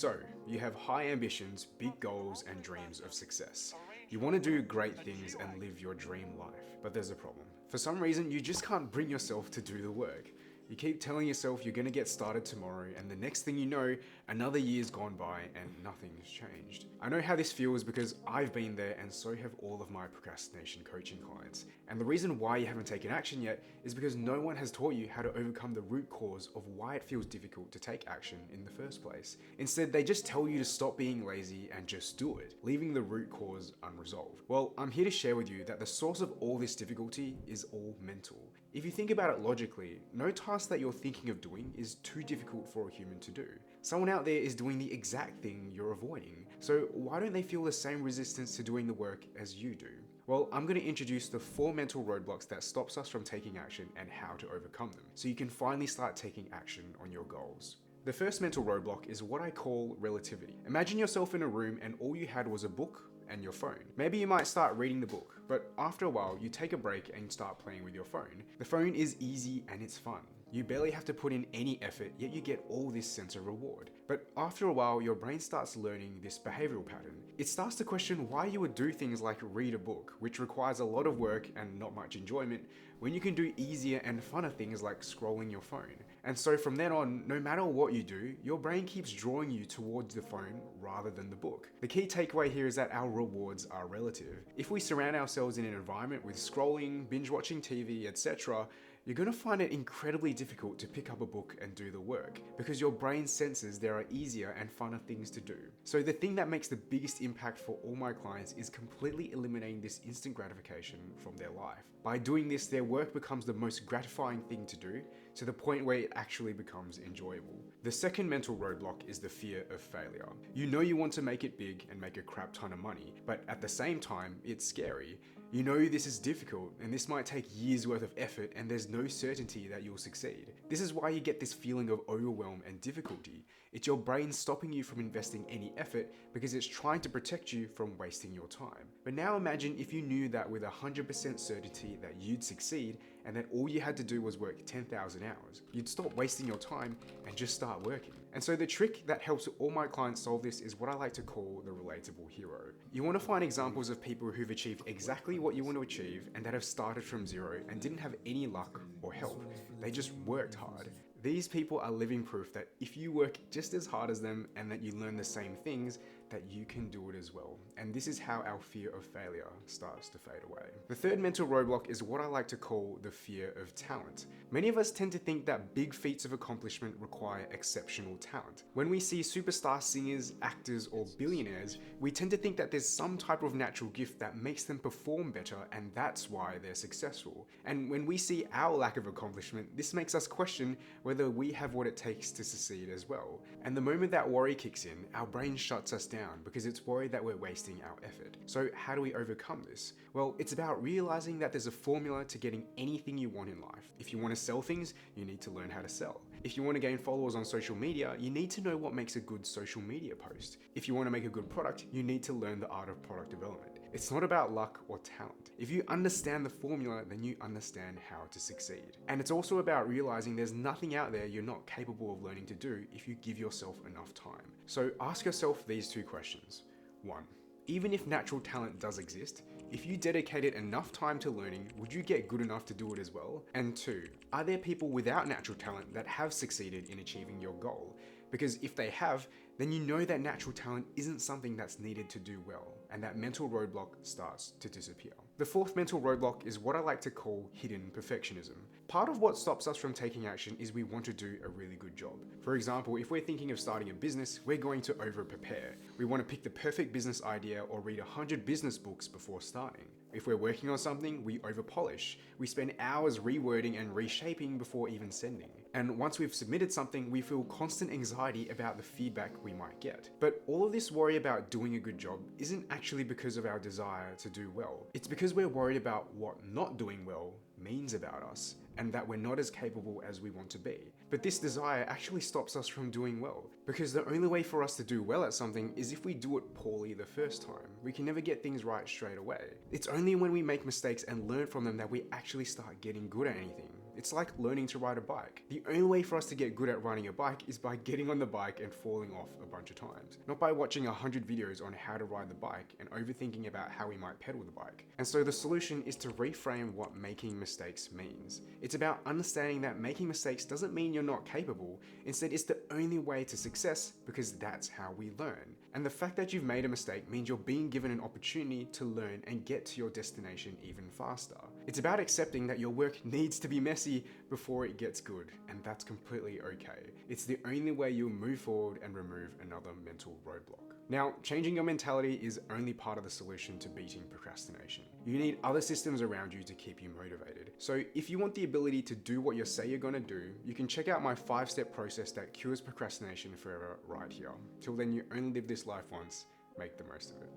So, you have high ambitions, big goals, and dreams of success. You want to do great things and live your dream life, but there's a problem. For some reason, you just can't bring yourself to do the work. You keep telling yourself you're going to get started tomorrow, and the next thing you know, another year's gone by and nothing's changed. I know how this feels because I've been there, and so have all of my procrastination coaching clients. And the reason why you haven't taken action yet is because no one has taught you how to overcome the root cause of why it feels difficult to take action in the first place. Instead, they just tell you to stop being lazy and just do it, leaving the root cause unresolved. Well, I'm here to share with you that the source of all this difficulty is all mental. If you think about it logically, no task that you're thinking of doing is too difficult for a human to do. Someone out there is doing the exact thing you're avoiding, so why don't they feel the same resistance to doing the work as you do? Well, I'm going to introduce the 4 mental roadblocks that stops us from taking action and how to overcome them, so you can finally start taking action on your goals. The first mental roadblock is what I call relativity. Imagine yourself in a room and all you had was a book and your phone. Maybe you might start reading the book, but after a while you take a break and start playing with your phone. The phone is easy and it's fun. You barely have to put in any effort, yet you get all this sense of reward. But after a while, your brain starts learning this behavioral pattern. It starts to question why you would do things like read a book, which requires a lot of work and not much enjoyment, when you can do easier and funner things like scrolling your phone. And so from then on, no matter what you do, your brain keeps drawing you towards the phone rather than the book. The key takeaway here is that our rewards are relative. If we surround ourselves in an environment with scrolling, binge watching TV, etc., you're going to find it incredibly difficult to pick up a book and do the work because your brain senses there are easier and funner things to do. So the thing that makes the biggest impact for all my clients is completely eliminating this instant gratification from their life. By doing this, their work becomes the most gratifying thing to do to the point where it actually becomes enjoyable. The second mental roadblock is the fear of failure. You know you want to make it big and make a crap ton of money, but at the same time, it's scary. You know this is difficult and this might take years worth of effort and there's no certainty that you'll succeed. This is why you get this feeling of overwhelm and difficulty. It's your brain stopping you from investing any effort because it's trying to protect you from wasting your time. But now imagine if you knew that with 100% certainty that you'd succeed and that all you had to do was work 10,000 hours. You'd stop wasting your time and just start working. And so the trick that helps all my clients solve this is what I like to call the relatable hero. You want to find examples of people who've achieved exactly what you want to achieve and that have started from zero and didn't have any luck or help. They just worked hard. These people are living proof that if you work just as hard as them and that you learn the same things, that you can do it as well. And this is how our fear of failure starts to fade away. The third mental roadblock is what I like to call the fear of talent. Many of us tend to think that big feats of accomplishment require exceptional talent. When we see superstar singers, actors, or billionaires, we tend to think that there's some type of natural gift that makes them perform better and that's why they're successful. And when we see our lack of accomplishment, this makes us question whether we have what it takes to succeed as well. And the moment that worry kicks in, our brain shuts us down because it's worried that we're wasting our effort. So how do we overcome this? Well, it's about realizing that there's a formula to getting anything you want in life. If you want to sell things, you need to learn how to sell. If you want to gain followers on social media, you need to know what makes a good social media post. If you want to make a good product, you need to learn the art of product development. It's not about luck or talent. If you understand the formula, then you understand how to succeed. And it's also about realizing there's nothing out there you're not capable of learning to do if you give yourself enough time. So ask yourself these 2 questions. 1. Even if natural talent does exist, if you dedicated enough time to learning, would you get good enough to do it as well? And 2, are there people without natural talent that have succeeded in achieving your goal? Because if they have, then you know that natural talent isn't something that's needed to do well, and that mental roadblock starts to disappear. The 4th mental roadblock is what I like to call hidden perfectionism. Part of what stops us from taking action is we want to do a really good job. For example, if we're thinking of starting a business, we're going to over-prepare. We want to pick the perfect business idea or read 100 business books before starting. If we're working on something, we over-polish. We spend hours rewording and reshaping before even sending. And once we've submitted something, we feel constant anxiety about the feedback we might get. But all of this worry about doing a good job isn't actually because of our desire to do well. It's because we're worried about what not doing well means about us, and that we're not as capable as we want to be. But this desire actually stops us from doing well, because the only way for us to do well at something is if we do it poorly the first time. We can never get things right straight away. It's only when we make mistakes and learn from them that we actually start getting good at anything. It's like learning to ride a bike. The only way for us to get good at riding a bike is by getting on the bike and falling off a bunch of times, not by watching 100 videos on how to ride the bike and overthinking about how we might pedal the bike. And so the solution is to reframe what making mistakes means. It's about understanding that making mistakes doesn't mean you're not capable. Instead, it's the only way to success, because that's how we learn. And the fact that you've made a mistake means you're being given an opportunity to learn and get to your destination even faster. It's about accepting that your work needs to be messy before it gets good, and that's completely okay. It's the only way you'll move forward and remove another mental roadblock. Now, changing your mentality is only part of the solution to beating procrastination. You need other systems around you to keep you motivated. So if you want the ability to do what you say you're gonna do, you can check out my 5-step process that cures procrastination forever right here. Till then, you only live this life once. Make the most of it.